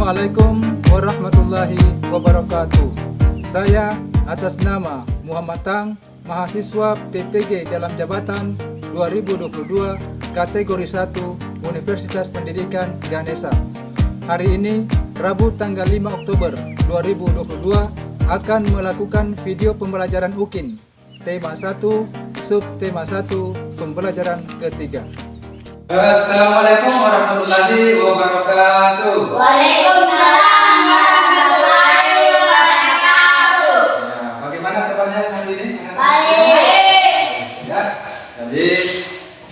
Assalamualaikum warahmatullahi wabarakatuh. Saya atas nama Muhammad Tang, mahasiswa PPG dalam jabatan 2022 kategori 1 Universitas Pendidikan Ganesha. Hari ini Rabu tanggal 5 Oktober 2022 akan melakukan video pembelajaran UKIN tema 1 subtema 1 pembelajaran ketiga. Assalamualaikum warahmatullahi wabarakatuh. Waalaikumsalam warahmatullahi wabarakatuh. Ya, bagaimana kabarnya hari ini? Baik. Ya, jadi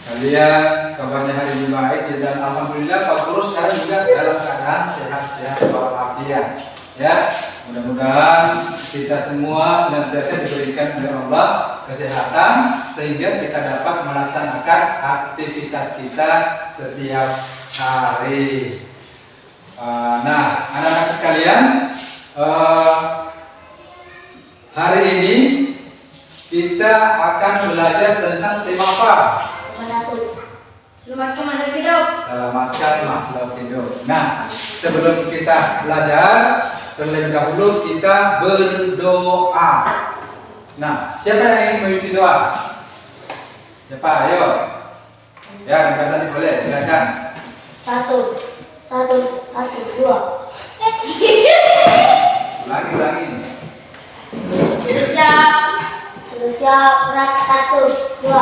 kalian kabarnya hari ini baik ya, dan alhamdulillah Pak Guru sekarang juga dalam keadaan sehat-sehat walafiat. Ya, mudah-mudahan kita semua senantiasa diberikan oleh Allah kesehatan sehingga kita dapat melaksanakan aktivitas kita setiap hari. Nah, anak-anak sekalian, hari ini kita akan belajar tentang tema apa? Selamatkan makhluk hidup. Selamatkan makhluk hidup. Nah, sebelum kita belajar, terlebih dahulu kita berdoa. Nah, siapa yang ingin memimpin doa? Siapa? Ayo. Ya, Mbak boleh, silakan. Satu, dua. Ulangi. Sudah siap. Berat 1, 2,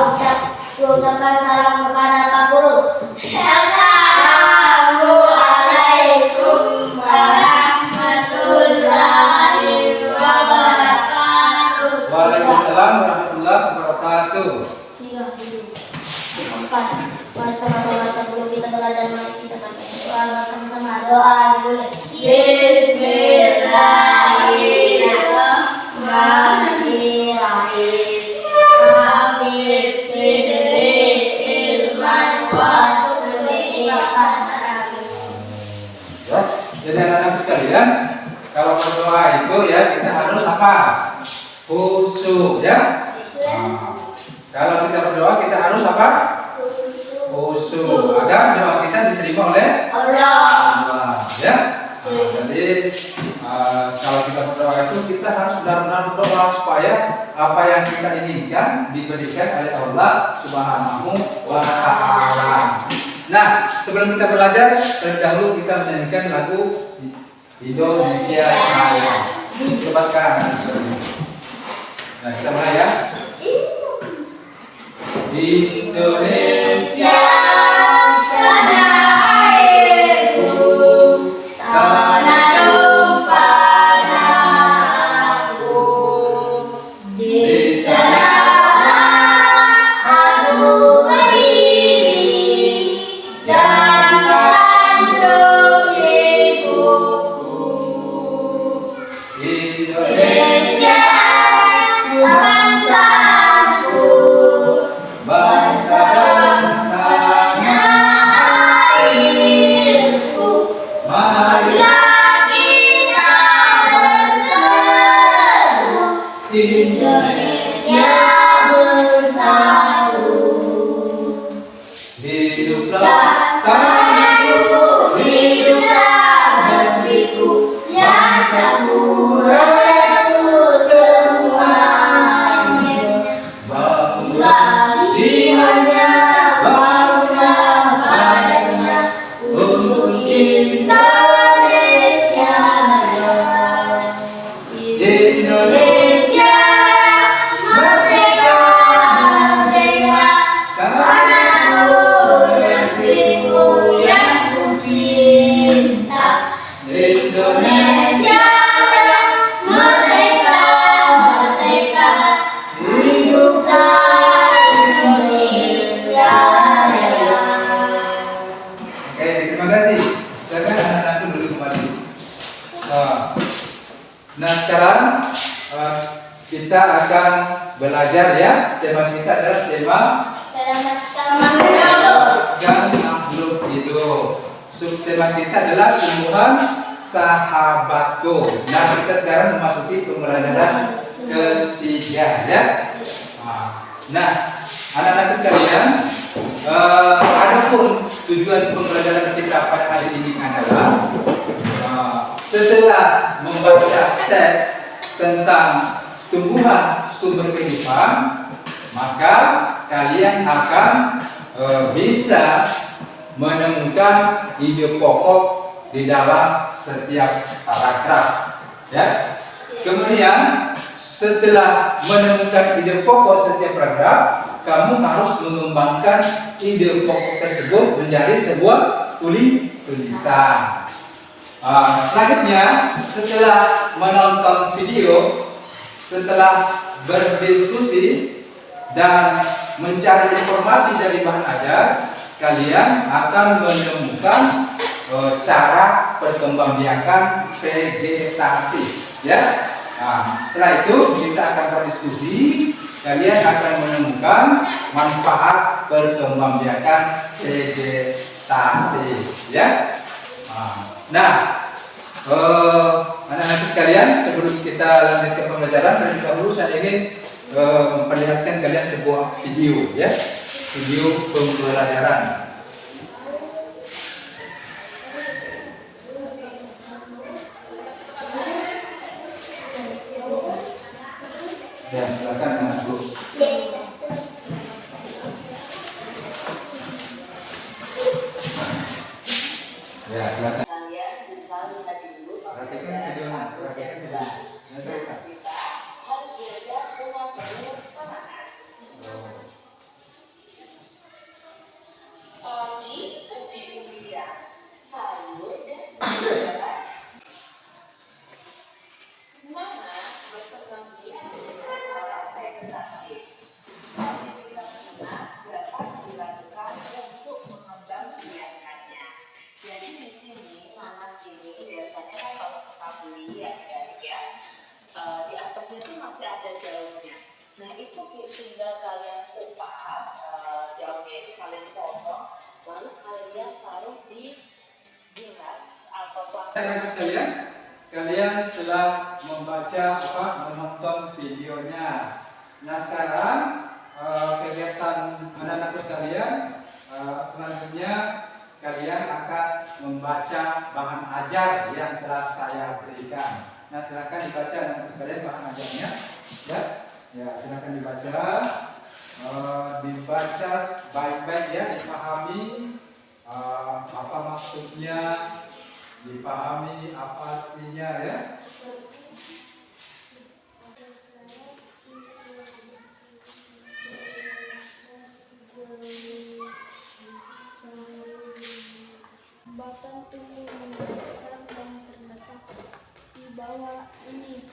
ucapkan salam kepada Pak Guru. Assalamualaikum warahmatullahi wabarakatuh. Waalaikumsalam warahmatullahi wabarakatuh. 3, 4. Teman-teman, sebelum kita belajar, mari kita doa bersama-sama. Doa dulu. Bismillahirrahmanirrahim. Ya, jadi anak-anak sekalian, kalau berdoa itu ya kita harus apa? Khusyuk ya. Nah, kalau kita berdoa kita harus apa? Khusyuk. Agar doa kita diterima oleh Allah. Ya. Nah, jadi kalau kita berdoa itu kita harus benar-benar berdoa supaya apa yang kita inginkan diberikan oleh Allah Subhanahu wa Ta'ala. Nah, sebelum kita belajar, terlebih dahulu kita menyanyikan lagu Indonesia Raya. Coba sekarang. Nah, kita mulai ya. Indonesia tanah airku, tanah tumpah darahku. Di sana aku berdiri dan mengandung ibuku. Indonesia bangsaku, bangsa dan tanah airku. marilah kita bersatu, Indonesia bersatu. hiduplah tanahku, Hiduplah negeriku, yang rakyatku semuanya. Bangunlah jiwanya, bangunlah badannya, untuk Indonesia Raya. Indonesia merdeka, merdeka, tanahku, negeriku yang ku cinta. Indonesia merdeka, merdeka, hiduplah Indonesia Raya. Oke, terima kasih. Silakan anak-anakku dulu kembali. Nah, sekarang kita akan belajar ya. Tema kita adalah tema Selamatkan makhluk makhluk hidup. Subtema kita adalah tumbuhan sahabatku. Nah, kita sekarang memasuki pembelajaran ketiga ya. Nah, anak-anak sekalian, adapun tujuan pembelajaran kita pada hari ini adalah setelah membaca teks tentang tumbuhan sumber kehidupan, maka kalian akan bisa menemukan ide pokok di dalam setiap paragraf. Ya. Kemudian setelah menemukan ide pokok setiap paragraf, kamu harus mengembangkan ide pokok tersebut menjadi sebuah tulisan. Selanjutnya, setelah menonton video, setelah berdiskusi dan mencari informasi dari bahan ajar, kalian akan menemukan cara perkembangbiakan vegetatif. Ya. Setelah itu kita akan berdiskusi. Kalian akan menemukan manfaat perkembangbiakan vegetatif. Ya. Nah, anak-anak sekalian, sebelum kita lanjut ke pembelajaran, terlebih dahulu saya ingin memperlihatkan kalian sebuah video, ya, video pembelajaran. Ya, silakan Mas Bu. Ya, silakan. Kalian bisa lihat dulu Perhatikan videonya, perhatikan video. kita harus belajar dengan penuh semangat. Di umbi-umbian, sayur dan buah-buahan. Nanas berkembang biak dengan cara vegetatif. Aktivitas nanas dapat dilakukan untuk mengembangbiakannya. Jadi di sini nanas ini biasanya kan kalau kita beli ya guys ya, di atasnya tuh masih ada daunnya. Nah itu tinggal kalian kupas daunnya ini, kalian potong, lalu kalian taruh di gelas atau plastik. Anak-anak sekalian, kalian telah membaca menonton videonya. Nah sekarang kegiatan anak-anakku sekalian, selanjutnya kalian akan membaca bahan ajar yang telah saya berikan. Nah silakan dibaca anak-anak sekalian bahan ajarnya. Ya, silakan dibaca. Dibaca baik-baik ya, dipahami apa maksudnya, dipahami apa artinya ya. Batang tumbuh membentang dan terletak di bawah ini.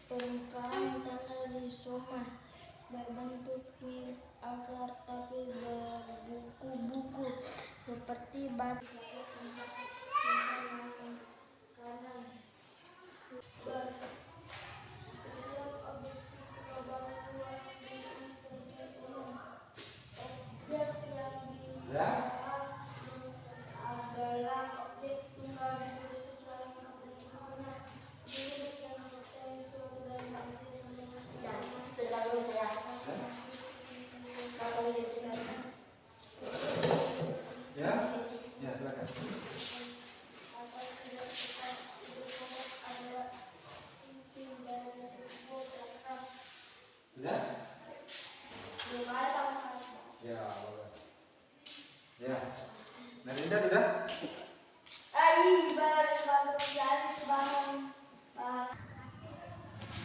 Permukaan tanah rizoma berbentuk mirip agar tapi berbuku-buku seperti batu. Ya. Adalah objek tunggal dan sesuai kebutuhannya. Diri yang bertensi dan Ya, ya silakan. Sudah? Ya, bagus. Ya. Narinda sudah?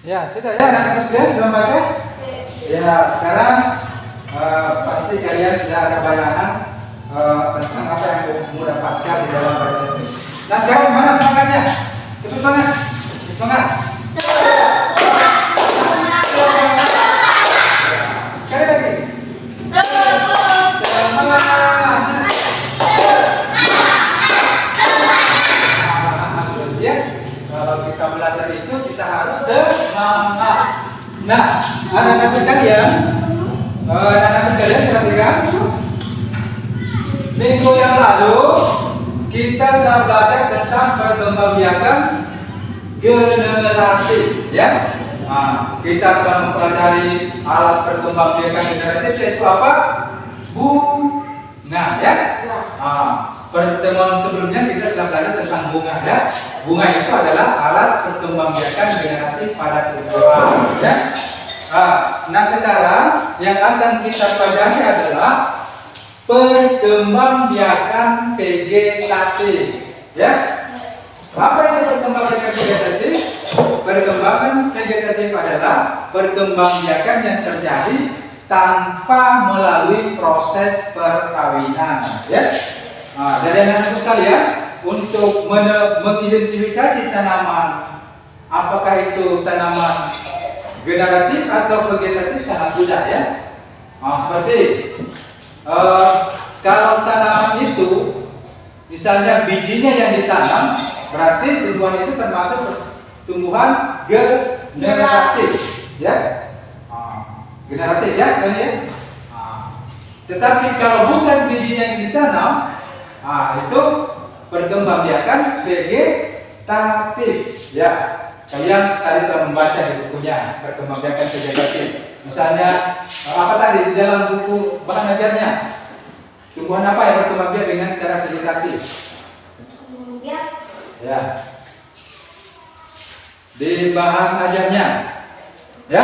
Ya, sudah ya, anak-anak sekalian sudah baca? Ya, sekarang pasti kalian sudah ada bayangan tentang apa yang kamu dapatkan di dalam bacaan ini. Nah, sekarang gimana semangatnya? Cepat semangat. Semangat. Sekali lagi. Semangat. Ya, kalau kita belajar itu kita harus semangat. Nah, anak-anak sekalian, perhatikan. Minggu yang lalu kita telah belajar tentang perkembangbiakan generatif, ya. Nah, kita telah mempelajari alat perkembangbiakan generatif yaitu apa? Bunga, ya. Nah, pertemuan sebelumnya kita telah belajar tentang bunga ya. Bunga itu adalah alat perkembangbiakan generatif pada tumbuhan ya. Nah sekarang yang akan kita pelajari adalah perkembangbiakan vegetatif ya. Apa itu perkembangbiakan vegetatif? Perkembangan vegetatif adalah perkembangbiakan yang terjadi tanpa melalui proses perkawinan ya. Jadi anak-anak sekalian, untuk mengidentifikasi tanaman apakah itu tanaman generatif atau vegetatif sangat mudah ya. Seperti kalau tanaman itu misalnya bijinya yang ditanam, berarti tumbuhan itu termasuk tumbuhan generatif ya. Generatif ya kan ya. Tetapi kalau bukan bijinya yang ditanam, itu perkembangbiakan vegetatif ya. Kalian tadi telah membaca di bukunya perkembangbiakan vegetatif. Misalnya apa tadi di dalam buku bahan ajarnya? Tumbuhan apa yang berkembangbiak dengan cara vegetatif? Ya. Di bahan ajarnya, ya.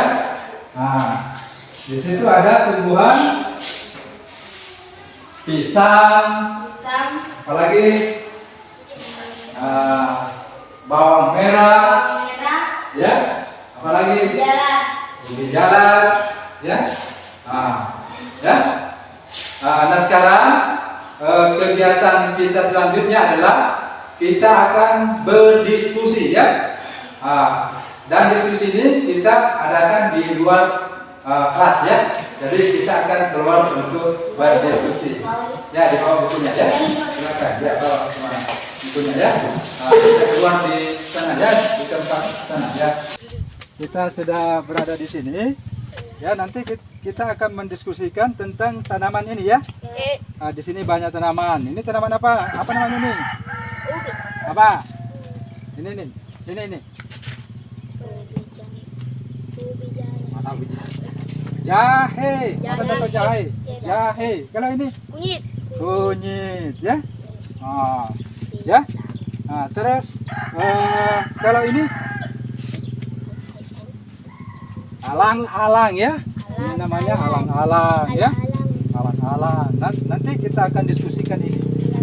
Di situ ada tumbuhan pisang, apalagi bawang merah, ya, apalagi ubi jalar, ya, ya. Nah sekarang kegiatan kita selanjutnya adalah kita akan berdiskusi, ya. Dan diskusi ini kita adakan di luar kelas, ya. Jadi kita akan keluar untuk berdiskusi. Ya, di bawah bukunya ya. Silakan ya, bawa kemana bukunya ya. Kita keluar di sana ya, di tempat sana ya. Kita sudah berada di sini. Ya, nanti kita akan mendiskusikan tentang tanaman ini ya. Di sini banyak tanaman. Ini tanaman apa? Apa namanya ini? Apa? Ini. Masa ubi jahe. Masa tahu jahe? Jahe. Kalau ini? Kunyit ya. Ya. Terus kalau ini alang-alang ya. Ini namanya alang-alang ya. Alang-alang. Nanti kita akan diskusikan ini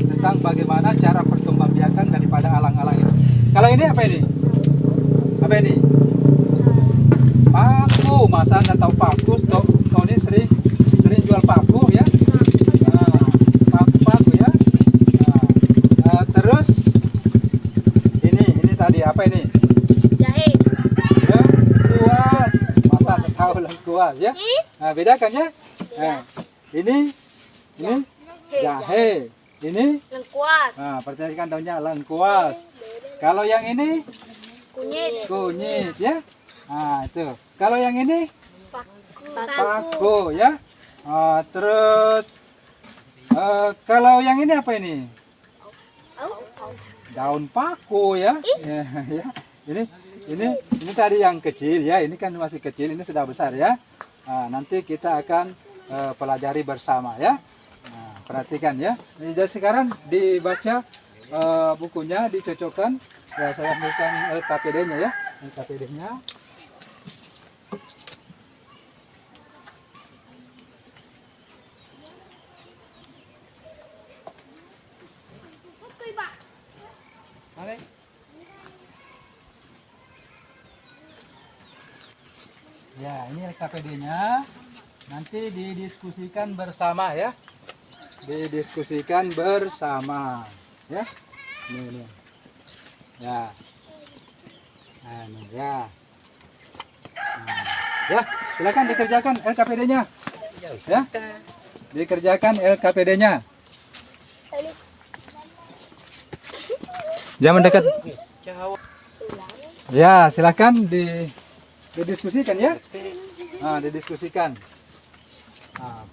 tentang bagaimana cara perkembangbiakan daripada alang-alang itu. Kalau ini apa ini? Apa ini? Paku. Masa anda tahu paku? Kau ini sering jual paku ya. Paku ya. Terus ini tadi apa ini? Jahe. Ya, lengkuas. Masa anda tahu lengkuas ya? Bedakan ya. Ini jahe. Ini Lengkuas. perhatikan daunnya lengkuas. Kalau yang ini kunyit ya. Itu. Kalau yang ini paku ya. Terus kalau yang ini apa ini? Daun paku ya. Ya. Ini tadi yang kecil ya. Ini kan masih kecil. Ini sudah besar ya. Nanti kita akan pelajari bersama ya. Perhatikan ya. Jadi sekarang dibaca bukunya, dicocokkan. Ya, saya ambilkan LKPD-nya ya. LKPD-nya. Ya, ini LKPD-nya. Nanti didiskusikan bersama ya. Didiskusikan bersama ya. Ini. Ya. Ini ya. Ya, silakan dikerjakan LKPD-nya. Ya. Dikerjakan LKPD-nya. Jangan dekat. Ya, silakan didiskusikan ya. Didiskusikan.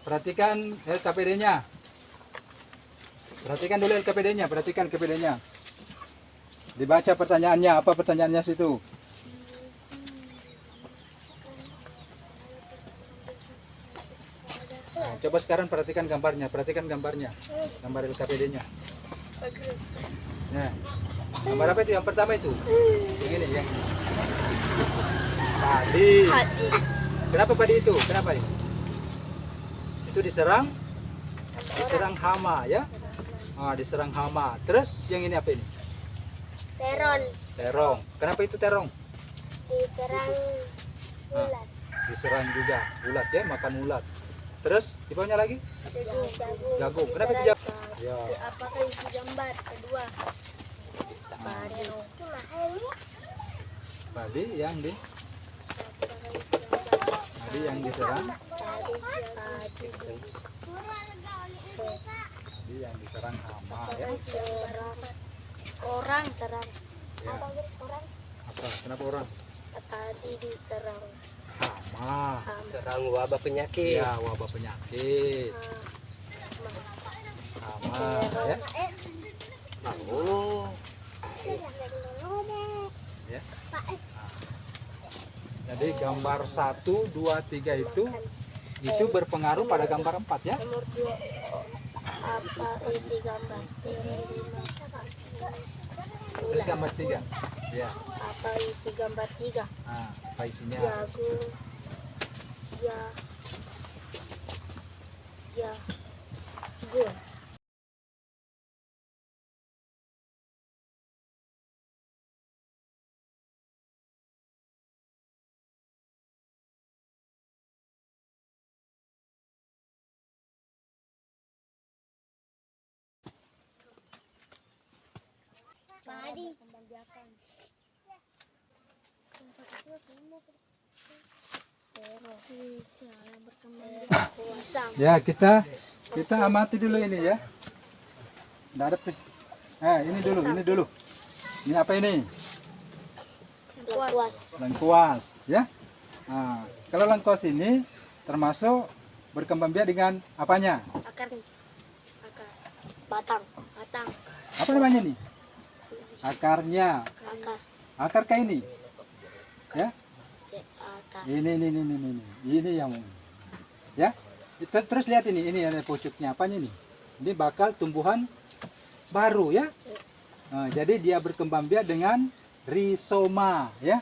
Perhatikan LKPD-nya. Perhatikan dulu LKPD-nya, perhatikan LKPD-nya. Dibaca pertanyaannya, apa pertanyaannya situ? Coba sekarang perhatikan gambarnya, gambar LKPD-nya. Nah, gambar apa itu yang pertama itu? Yang ini ya. Padi. Kenapa padi itu? Kenapa ini? Itu diserang hama ya. Diserang hama. Terus yang ini apa ini? Teron. Terong. Kenapa itu terong? Diserang ulat. Diserang juga ulat ya, makan ulat. Terus di bawahnya lagi? Jagung. Jagung. Kenapa itu jagung? Ya. Apakah isi gambar kedua? Padi. Padi yang diserang. Padi yang diserang hama ya. Orang serang. Ya. Apa? Kenapa orang? Tadi diserang Hama. Serang wabah penyakit. Ya, wabah penyakit. Hama ya. Oh, Ya. Jadi gambar 1, 2, 3 itu berpengaruh pada gambar 4 ya. Nomor 2. Apa isi gambar? Terus gambar 3. Ya. Apa isi gambar 3? Apa isinya? Jagung. Jagung. Padi. Pisang. Ya, kita amati dulu ini ya. Nggak ada ini dulu. Ini apa ini? Lengkuas. Lengkuas ya. Kalau lengkuas ini termasuk berkembang biak dengan apanya? Akar. Batang. Apa namanya nih? Akarnya. Akar kayak ini. Ya. Akar. Ini yang ya. Terus lihat ini ada pucuknya. Apanya ini? Ini bakal tumbuhan baru ya. Jadi dia berkembang biak dengan rizoma ya.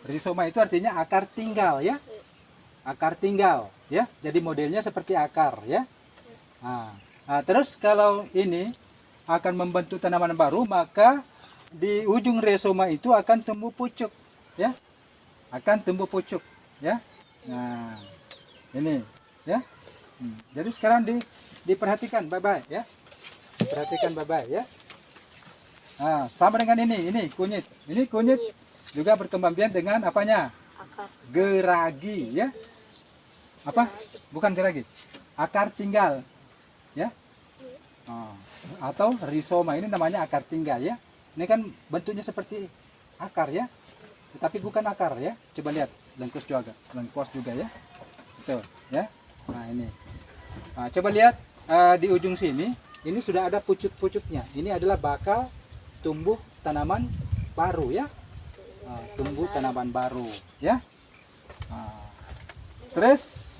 Rizoma itu artinya akar tinggal ya. Akar tinggal ya. Jadi modelnya seperti akar ya. Terus kalau ini akan membentuk tanaman baru, maka di ujung rizoma itu akan tumbuh pucuk ya. Akan tumbuh pucuk ya. Nah, ini ya. Jadi sekarang diperhatikan baik-baik ya. Perhatikan baik-baik ya. Sama dengan ini kunyit. Ini kunyit juga berkembang biak dengan apanya? Akar. Geragi ya. Apa? Bukan geragi. Akar tinggal ya. Atau rizoma, ini namanya akar tinggal ya. Ini kan bentuknya seperti akar ya. Tetapi bukan akar ya. Coba lihat lengkuas juga ya. Tuh ya. Nah ini. Coba lihat di ujung sini. Ini sudah ada pucuk-pucuknya. Ini adalah bakal tumbuh tanaman baru ya. Tumbuh tanaman baru ya. Terus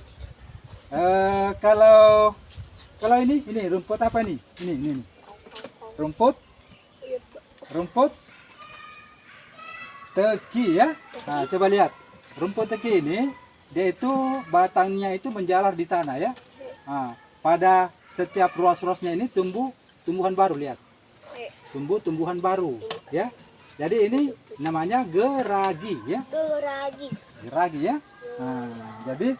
kalau ini rumput apa nih? Ini. Rumput teki ya. Coba lihat. Rumput teki ini dia itu batangnya itu menjalar di tanah ya. Pada setiap ruas-ruasnya ini tumbuhan baru, lihat. Tumbuhan baru ya. Jadi ini namanya geragi ya. Geragi ya. Jadi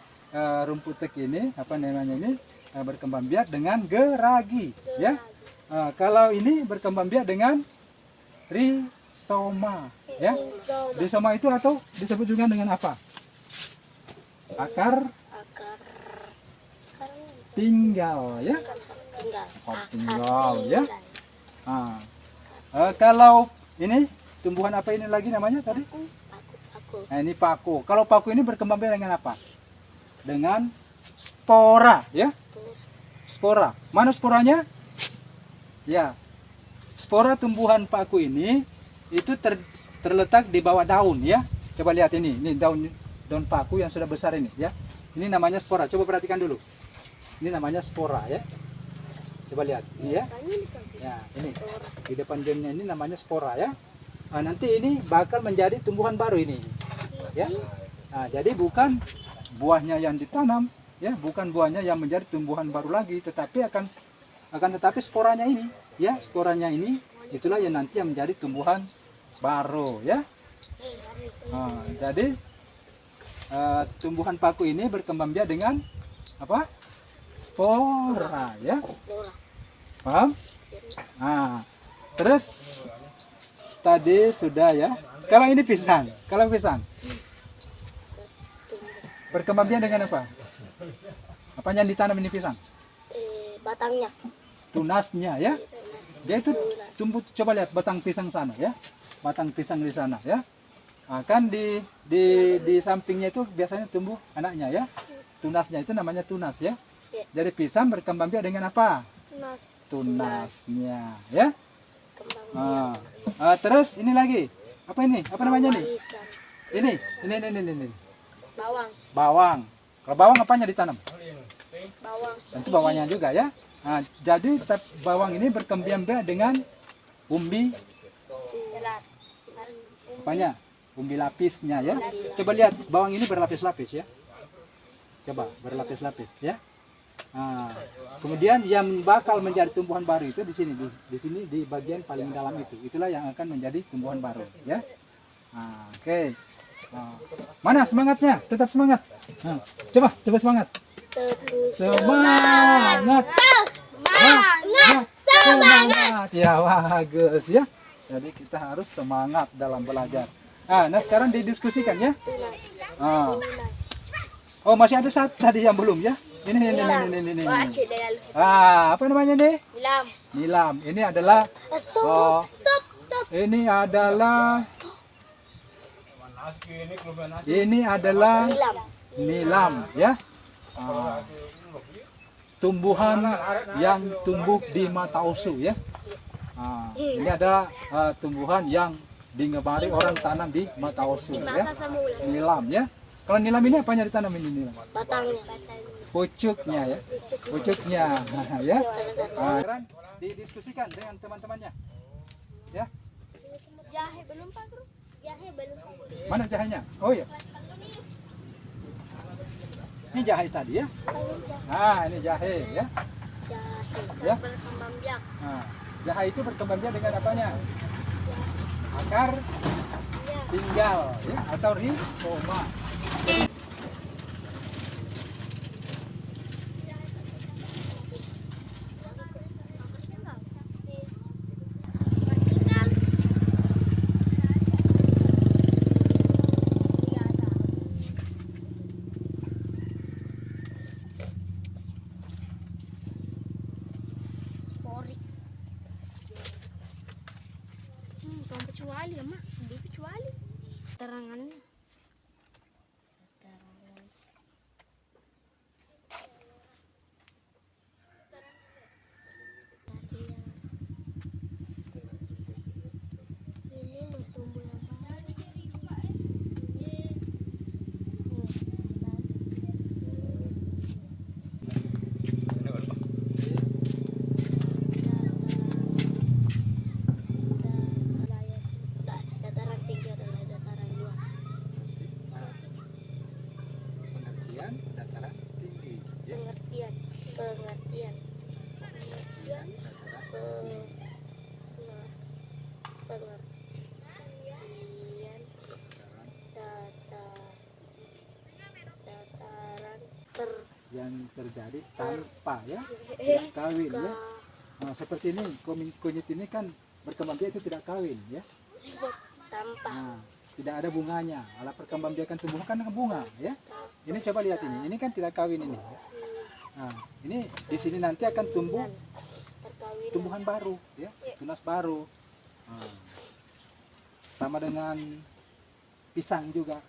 rumput teki ini apa namanya ini berkembang biak dengan geragi ya. Kalau ini berkembang biak dengan rizoma ya. Rizoma itu atau disebut juga dengan apa? Akar tinggal ya. Akar tinggal ya. Kalau ini tumbuhan apa ini lagi namanya tadi? Nah, ini paku. Kalau paku ini berkembang biak dengan apa? Dengan spora ya. Spora. Mana sporanya? Ya. Spora tumbuhan paku ini itu terletak di bawah daun ya. Coba lihat ini daun paku yang sudah besar ini ya. Ini namanya spora. Coba perhatikan dulu. Ini namanya spora ya. Coba lihat, ini ya. Ya, ini di depan daunnya ini namanya spora ya. Nah, nanti ini bakal menjadi tumbuhan baru ini, ya. Nah, jadi bukan buahnya yang ditanam, ya, bukan buahnya yang menjadi tumbuhan baru lagi, tetapi tetapi sporanya ini, ya, sporanya ini itulah yang nanti yang menjadi tumbuhan baru, ya. Nah, jadi tumbuhan paku ini berkembang biak dengan apa? Spora, ya. Paham? Nah, terus tadi sudah ya. Kalau ini pisang, berkembang biak dengan apa? Apa yang ditanam ini pisang? Batangnya. Tunasnya ya. Dia itu tumbuh, coba lihat batang pisang sana ya. Batang pisang di sana ya. Nah, kan di sampingnya itu biasanya tumbuh anaknya ya. Tunasnya itu namanya tunas ya. Jadi pisang berkembang biak dengan apa? Tunasnya ya. Terus ini lagi. Apa ini? Apa namanya nih? Ini. Bawang. Kalau bawang apanya ditanam? Tentu bawangnya juga ya. Nah, jadi bawang ini berkembang biak dengan umbi apanya? Umbi lapisnya ya. Coba lihat bawang ini berlapis-lapis ya. Coba berlapis-lapis ya. Nah, kemudian yang bakal menjadi tumbuhan baru itu di sini di bagian paling dalam itu. Itulah yang akan menjadi tumbuhan baru ya. Nah, oke. Nah, mana semangatnya? Tetap semangat. Nah, coba semangat. Semangat. Ya bagus ya. Jadi kita harus semangat dalam belajar. Nah, sekarang didiskusikan ya. Oh, masih ada satu tadi yang belum ya. Ini. Apa namanya nih? Nilam. Ini adalah nilam ya. Tumbuhan yang tumbuh di Matausu ya. Ini ada tumbuhan yang digemari orang tanam di Matausu ya. Nilam ya. Kalau nilam ini apanya ditanam ini nilam? Batangnya. Pucuknya ya. Nah, ya. Sekarang didiskusikan dengan teman-temannya. Ya. Jahe belum Pak Guru? Mana jahenya? Oh ya. Ini jahe tadi ya. Nah, ini jahe ya. Ya. Berkembang biak. Nah, jahe itu berkembang biak dengan apanya? Akar tinggal ya atau rizoma. Kecuali ya mak, kecuali terangannya. Ini mau tumbuh yang dataran tinggi adalah dataran luas. Dataran tinggi. Pengertian dataran yang terjadi tanpa ya tidak kawin ya. Nah, seperti ini kunyit ini kan berkembang biak itu tidak kawin ya. tanpa Nah, tidak ada bunganya. Alat perkembangbiakan tumbuhan kan bunga ya. Ini coba lihat ini kan tidak kawin ini. Nah, ini di sini nanti akan tumbuh perkawinan. tumbuhan baru ya, tunas baru. Nah, sama dengan pisang juga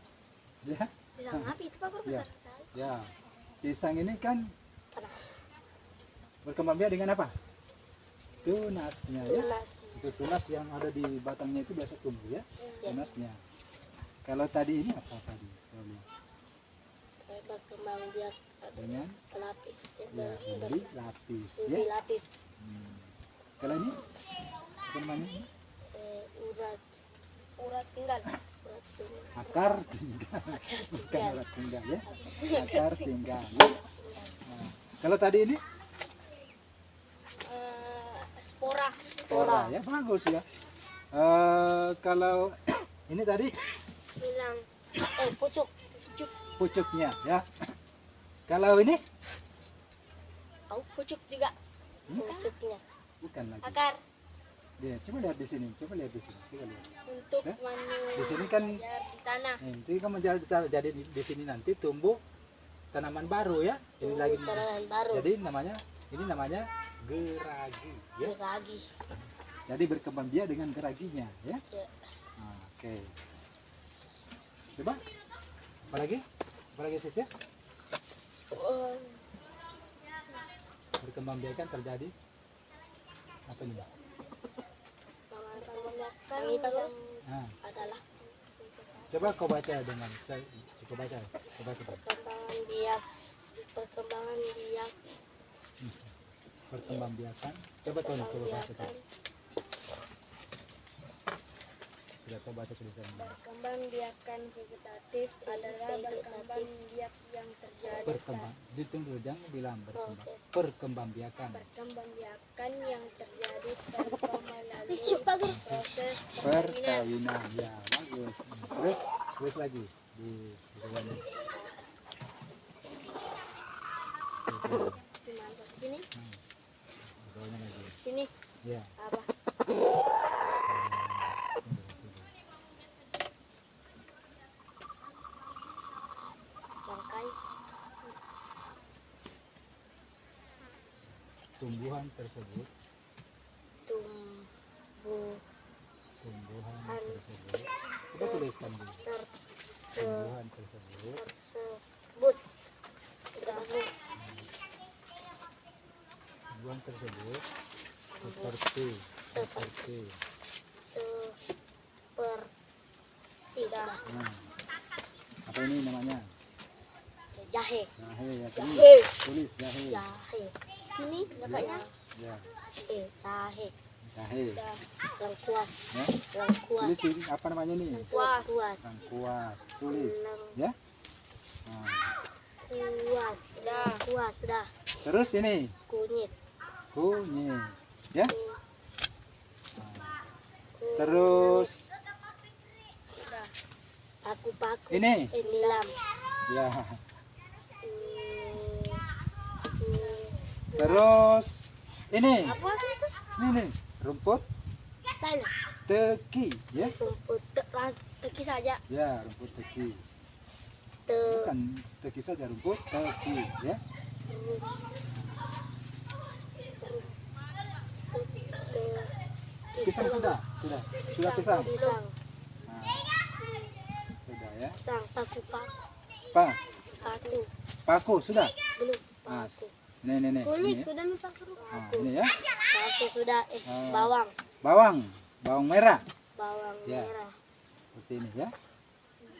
ya. Bilang api itu Pak Guru Ya. besar sekali. Ya, pisang ini kan Panas. berkembang biak dengan apa? Tunasnya ya. Tunas. Itu tunas yang ada di batangnya itu biasa tumbuh ya, tunasnya. Kalau tadi ini apa tadi? Berkembang biak dengan Lapis. ya ubi lapis ya. Ubi lapis. Kalau ini apa namanya? Urat. Urat tinggal. Akar tinggal, bukan urat tinggal ya. Akar tinggal. Ya. Nah, kalau tadi ini Spora. spora ya, bagus ya. Kalau ini tadi Bilang pucuk. pucuknya ya. Kalau ini Pucuk juga. Pucuknya. bukan lagi. Akar Dia coba lihat di sini, coba lihat di sini, coba lihat. untuk Ya. menanam Di sini kan di tanah. nanti kamu jadi di sini nanti tumbuh tanaman baru ya. Ini lagi Tanaman baru. jadi ini namanya geragi ya. Geragi. Jadi berkembang biak dengan geraginya ya. Ya. Nah, oke. Coba apalagi Siti? Berkembang biak kan terjadi apa nih? Yang Nah, adalah coba kau baca dengan coba baca. perkembangan biak Berkembang biakan. Coba Tony, coba baca. Tony. Sudah kau baca tulisannya. berkembang biakan vegetatif adalah berkembang biak yang terjadi Berkembang, ditunggu jangan bilang berkembang. Proses. Perkembang biakan. berkembang biakan yang terjadi tanpa melalui proses Perkawinan ya bagus. Terus lagi di bawah ini. sini Di bawahnya lagi. sini Ya. apa bangkai Tumbuhan tersebut tumbuhan tersebut. Coba tuliskan dulu. Tumbuhan tersebut tersebut seperti seperti tidak nah, apa ini namanya? jahe Jahe ya tulis. jahe Tulis jahe. jahe sini letaknya Ya, jahe jahe. lengkuas Ya. lengkuas Tulis ini apa namanya nih? lengkuas Lengkuas. Tulis ya. Nah, lengkuas sudah terus ini kunyit kunyit ya. Terus paku-paku ini nilam ya. Terus ini apa itu ini rumput tanah teki ya. rumput teki saja Ya, rumput teki. te Bukan teki saja, rumput teki ya. Pisang sudah pisang. pisang Nah, sudah ya. pisang paku-paku Apa? paku Paku sudah. belum Nah, paku ini kunyit ya. sudah nih paku Nah, ini ya. paku sudah Ah. bawang Bawang merah bawang Ya. merah seperti ini ya.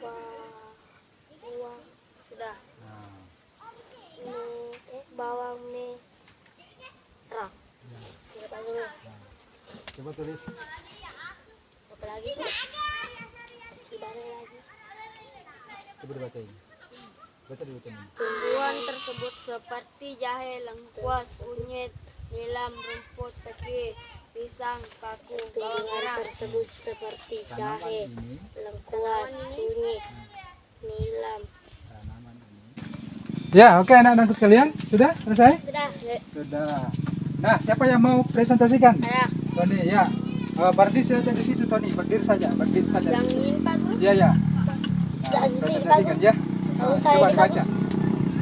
bawang sudah Nah, bawang merah berapa dulu coba tulis apa lagi dibalik lagi coba dibaca ini. Baca dulu ini. tumbuhan tersebut seperti jahe lengkuas kunyit nilam rumput teki pisang paku bawang merah tersebut seperti Tanaman ini, lengkuas kunyit nilam tanaman ini. Ya, oke anak-anakku sekalian, sudah selesai? sudah Sudah. Nah, siapa yang mau presentasikan? saya Tony, ya. Berdiri saja di situ, Tony. Berdiri saja. yang ini Pak Guru Iya, ya. Jangan di sini, Presentasikan Pak. ya. Tahu Nah, saya coba di dibaca.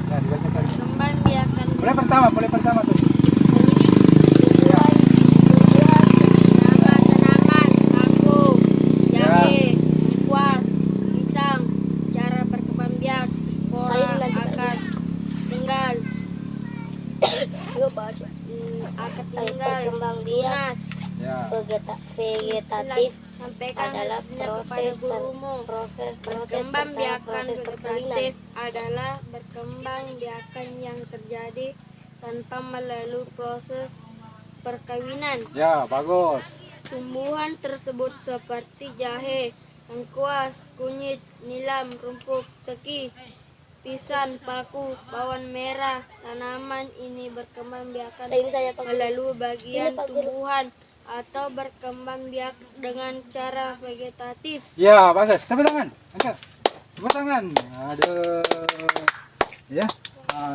Ya, dibaca tadi. kembang biakan Mulai pertama tuh. tumbuhan tanaman paku jahe kuas pisang cara berkembang biak spora akar tinggal akar tinggal tunas Ya. vegetatif sampaikan adalah kepada proses gurumu. proses Berkembang biakan proses perkawinan. vegetatif adalah berkembang biakan yang terjadi tanpa melalui proses perkawinan. Ya, bagus. Tumbuhan tersebut seperti jahe, lengkuas, kunyit, nilam, rumput teki, pisang, paku, bawang merah. Tanaman ini berkembang biakan Ini saja Pak Guru. melalui bagian Ini, Pak Guru. tumbuhan atau berkembang biak dengan cara vegetatif. Ya, bagus. Tepuk tangan. Angkat. Tepuk tangan. Aduh. Ya,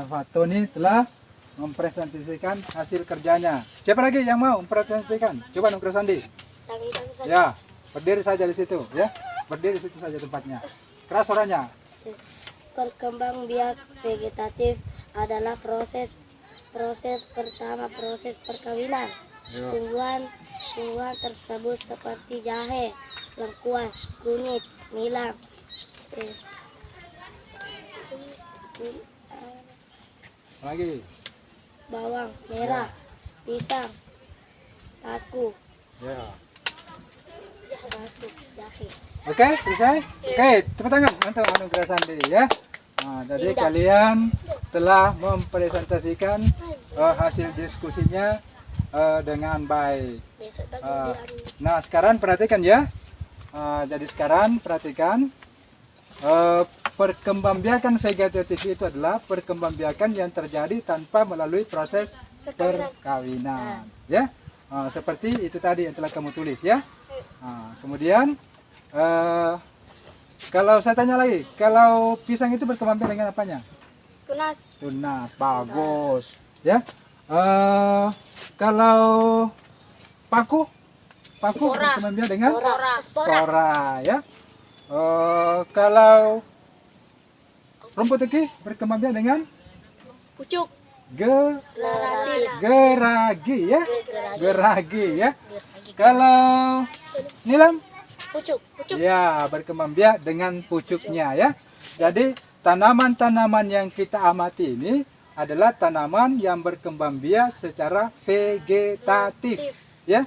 Pak Tony telah mempresentasikan hasil kerjanya. Siapa lagi yang mau mempresentasikan? Coba Nukra Sandi. Tangi saja. Ya, berdiri saja di situ. Ya, berdiri di situ saja tempatnya. Keras suaranya. Berkembang biak vegetatif adalah proses pertama proses perkawinan. Ya. Tumbuhan tersebut seperti jahe, lengkuas, kunyit, nilam, Lagi. bawang merah, pisang, paku, Ya. jahe. Oke, selesai? Oke, tepuk tangan untuk Anugerah Sandi ya. Nah, jadi Indah. kalian telah mempresentasikan hasil diskusinya dengan baik. Besok Pak Ah, Guru. Nah, sekarang perhatikan ya. Jadi sekarang perhatikan perkembangbiakan vegetatif itu adalah perkembangbiakan yang terjadi tanpa melalui proses perkawinan. Ya, seperti itu tadi yang telah kamu tulis ya. Kemudian kalau saya tanya lagi, kalau pisang itu berkembang dengan apanya? Tunas, Tunas, bagus. Ya. Kalau paku Spora. berkembang dengan spora, spora, ya. Kalau rumput teki berkembang dengan pucuk, Relatif. geragi, ya. Geragi, ya. Kalau nilam, Pucuk. ya, berkembang biak dengan pucuknya, ya. Jadi tanaman-tanaman yang kita amati ini adalah tanaman yang berkembang biak secara vegetatif, ya.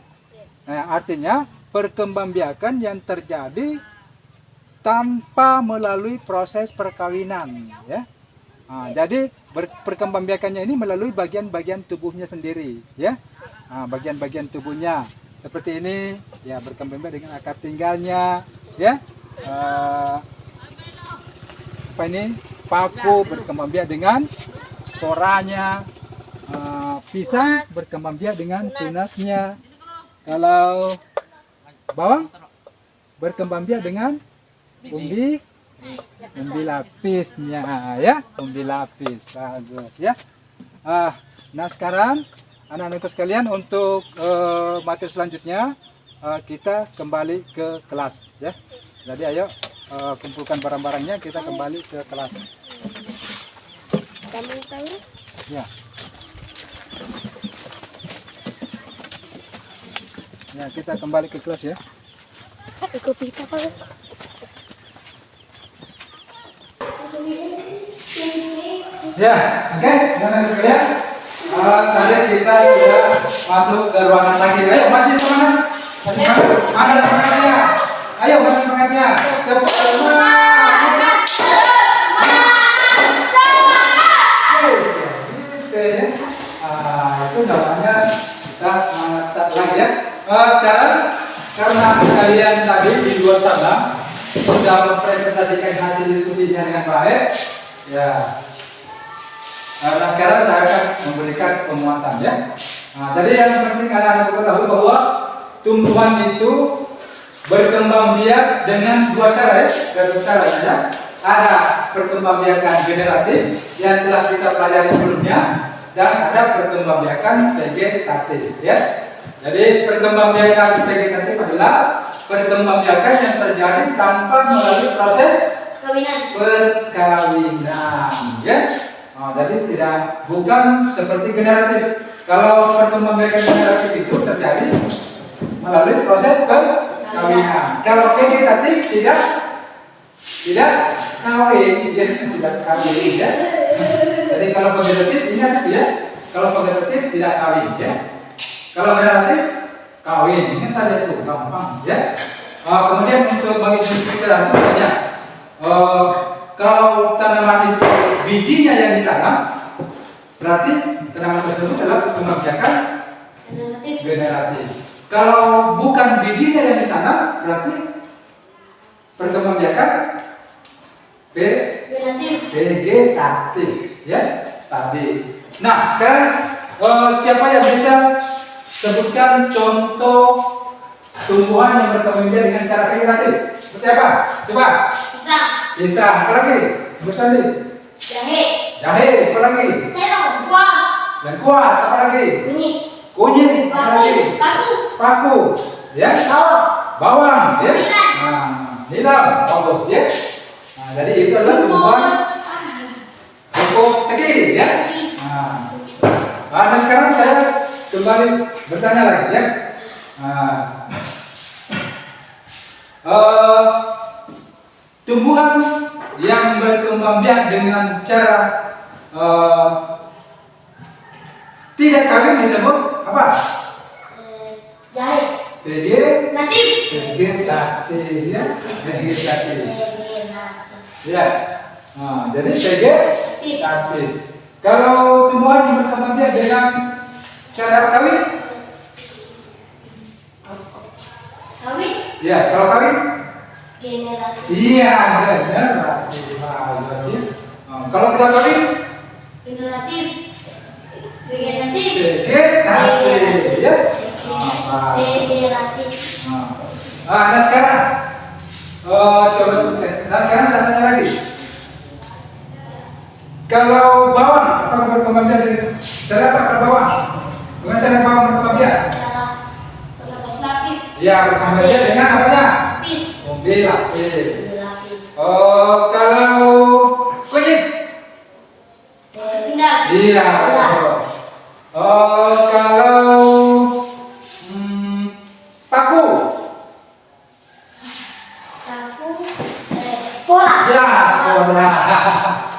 Nah, artinya perkembangbiakan yang terjadi tanpa melalui proses perkawinan, ya. Jadi perkembangbiakannya ini melalui bagian-bagian tubuhnya sendiri, ya. Bagian-bagian tubuhnya seperti ini, ya, berkembang biak dengan akar tinggalnya, ya. Apa ini? Paku berkembang biak dengan sporanya, pisang berkembang biak dengan tunasnya. Kalau bawang berkembang biak dengan umbi lapisnya, ya, umbi lapis, bagus ya. Nah sekarang anak-anakku sekalian, untuk materi selanjutnya kita kembali ke kelas, ya. Jadi ayo kumpulkan barang-barangnya, kita kembali ke kelas. Kamu tahu? Ya. Ya, kita kembali ke kelas ya. Ikut kita Pak Guru. Ya, oke, teman-teman sekalian. Tadi kita sudah masuk ke ruangan lagi. Ayo, masih semangat? Masih semangat? Ada semangatnya. Ayo, masih semangatnya. Tepuk tangan. Itu namanya kita semangat lagi ya. Sekarang karena kalian tadi di luar sana sudah mempresentasikan hasil diskusinya dengan baik, ya. Nah sekarang saya akan memberikan penguatan ya. Jadi yang penting anak-anak ketahui bahwa tumbuhan itu berkembang biak dengan dua cara ya. Dua cara ya. Ada perkembangbiakan generatif yang telah kita pelajari sebelumnya, dan ada perkembangbiakan vegetatif ya. Jadi perkembangbiakan vegetatif adalah perkembangbiakan yang terjadi tanpa melalui proses perkawinan ya. Jadi bukan seperti generatif. Kalau perkembangbiakan generatif itu terjadi melalui proses perkawinan. Kalau vegetatif tidak kawin, ya, tidak kawin ya. Jadi kalau vegetatif ingat ya, kalau vegetatif tidak kawin ya. Kalau generatif kawin, ingat saja itu gampang ya. Kemudian untuk bagi kita sebenarnya, kalau tanaman itu bijinya yang ditanam, berarti tanaman tersebut adalah berkembang biakan generatif. Kalau bukan bijinya yang ditanam, berarti perkembang biakan vegetatif, ya tadi. Nah, sekarang siapa yang bisa sebutkan contoh tumbuhan yang berkembang biak dengan cara vegetatif? Seperti apa? Coba. Pisang. Apa lagi? Bersandi. Jahe. Apa lagi? Lengkuas. Apa lagi? Kunyit. Apa lagi? Paku. Ya. Bawang. Ya. Nilam. Bagus. Ya. Nah, jadi itu adalah tumbuhan rumput tegi. Ya. Nah, sekarang saya kembali bertanya lagi. Ya. Tumbuhan yang berkembang biak dengan cara tidak kawin disebut apa? Vegetatif, ya. Vegetatif. Ya. Jadi vegetatif. Kalau tumbuhan yang berkembang biak dengan cara kawin? Ya, kalau kawin? Iya, generatif. Bagus ya. Kalau tidak kawin? Vegetatif. Ya. Nah, sekarang coba sebutkan. Nah, sekarang saya tanya lagi. Kalau bawang, apa berkembang biak dengan cara apa? Kalau bawang, dengan cara bawang berkembang biak? Ya, berkembang biak dengan apanya? Mobil lapis. Kalau kunyit? Iya. Kalau paku? Ya, spora.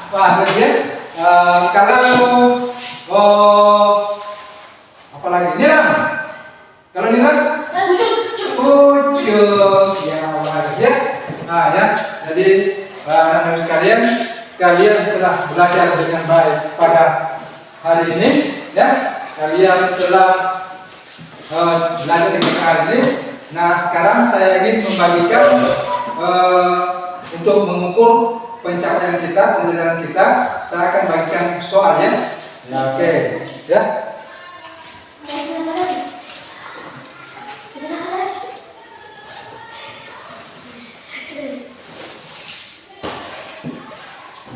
Bagus ya. Kalau apa lagi? Nilam. Kalau nilam? Pucuk. Ya, bagus ya. Nah, ya. Jadi anak-anak sekalian, kalian telah belajar dengan baik pada hari ini, ya. Kalian telah belajar dengan hari ini. Nah, sekarang saya ingin membagikan untuk mengukur pencapaian kita, pembelajaran kita. Saya akan bagikan soalnya. Ya, oke, ya.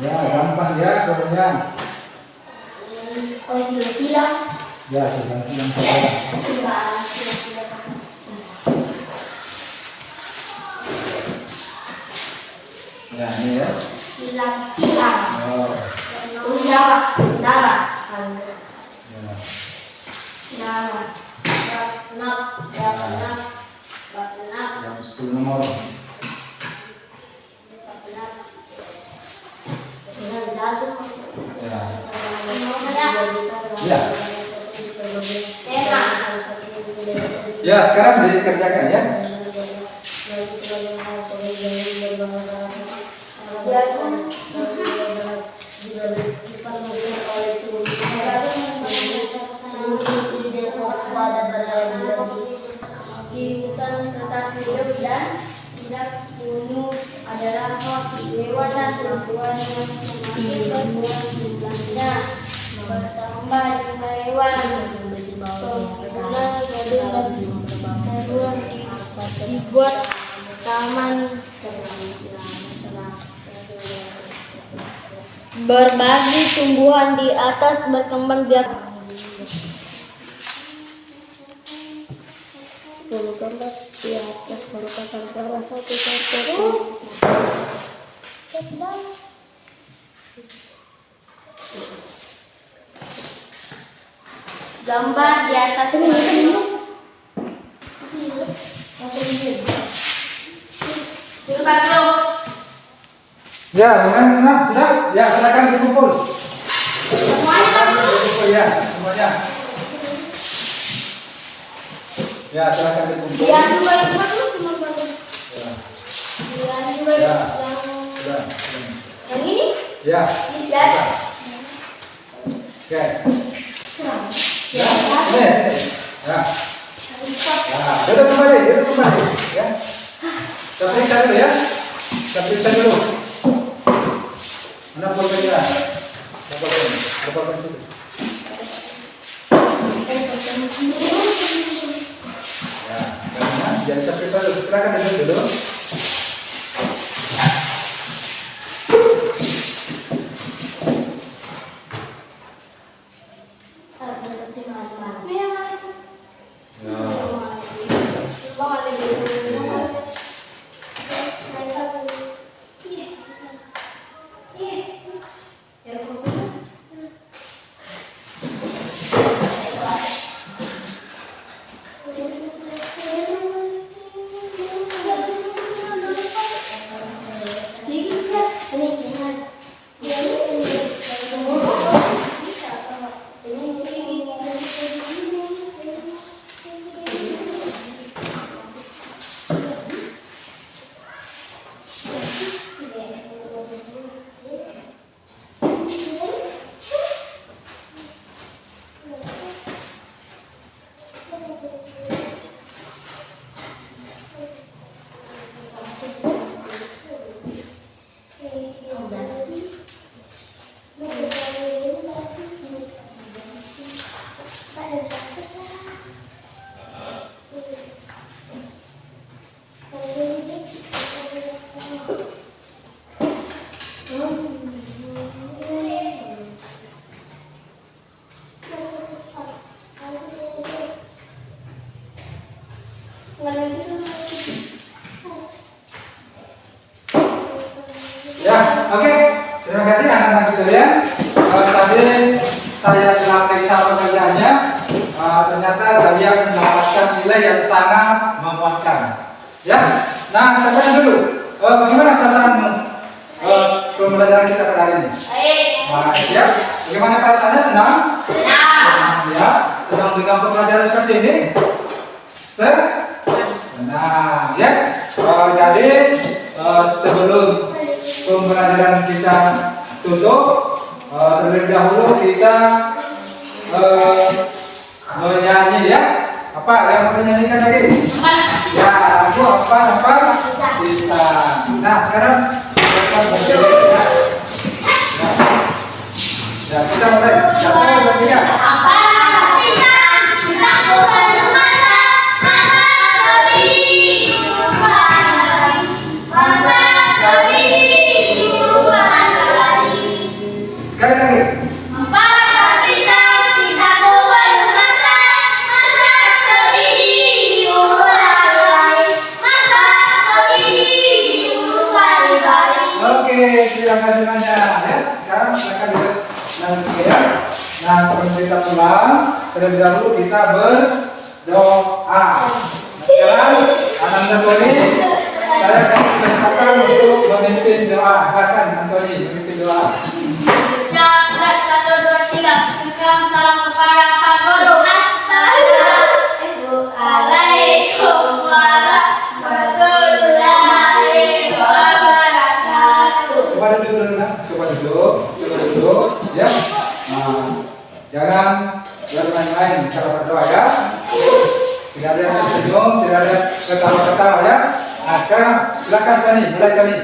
Ya, gampang ya soalnya. Silas. Ya, silang-silang. Ya, ini ya. Silang. Oh. Darah. Yang 10 nomor. Ya. Ya, sekarang dikerjakan ya. Di hutan tetap hidup dan tidak bunuh adalah hak hewan dan tumbuhan yang semakin berkurang jumlahnya, bertambah jumlah hewan, penggunaan gedung dan terus dibuat taman. Berbagi tumbuhan di atas berkembang biak. Gambar di atas merupakan salah satu contoh. Gambar di atas Ya, mana sudah? Ya, silakan dikumpul. Semuanya Dikumpul ya, semuanya. Ya, silakan dikumpul. Biar dulu semua bagus. Ya. Bulan juga Ya. yang Sudah. yang ini Ya. tidak. Oke. Serang. Ya. Sini. Ya. Nah, duduk kembali, ya. Kita periksa dulu ya. Kita periksa dulu. Mana pulpennya? Ada pulpen situ. Ya, jadi saya periksa dulu. Silakan duduk dulu. Ya, oke. Terima kasih anak-anak sekalian. Tadi saya telah periksa pekerjaannya. Ternyata kalian mendapatkan nilai yang sangat memuaskan. Ya. Nah, sekarang dulu. Bagaimana perasaanmu? Pembelajaran kita pada hari ini. Baik, ya. Bagaimana perasaannya? Senang? Senang. Ya. Senang dengan pembelajaran seperti ini? Senang, ya. Jadi sebelum pembelajaran kita tutup, terlebih dahulu kita menyanyi, ya. Apa yang mau menyanyikan lagi? Ya, lagu apa bisa. Nah, sekarang kita berdiri, ya. Ya, kita mulai. Siapa yang bertiga? Sekali lagi. Oke, terima kasih banyak, ya. Sekarang silakan duduk nanti, ya. Nah, sebelum kita pulang, terlebih dahulu kita berdoa. Sekarang anak Antoni, saya akan kesempatan untuk memimpin doa. Silakan Antoni, memimpin doa. Salam kepada Pak Guru. Assalamualaikum warahmatullahi wabarakatuh. Coba duduk dulu, nak. Coba duduk, ya. Nah, jangan bermain-main cara berdoa, ya. Tidak ada yang tersenyum, tidak ada ketawa-ketawa, ya. Nah, sekarang silakan Tani, mulai Tani.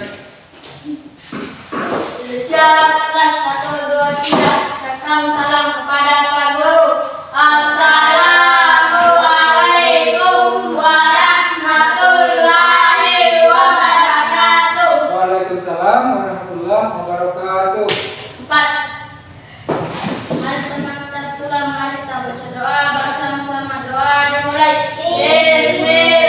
Salam kepada Pak Guru. Assalamualaikum warahmatullahi wabarakatuh. Waalaikumsalam warahmatullahi wabarakatuh. 4. Mari teman-teman, mari kita baca doa bersama-sama. Doa dimulai. Bismillah.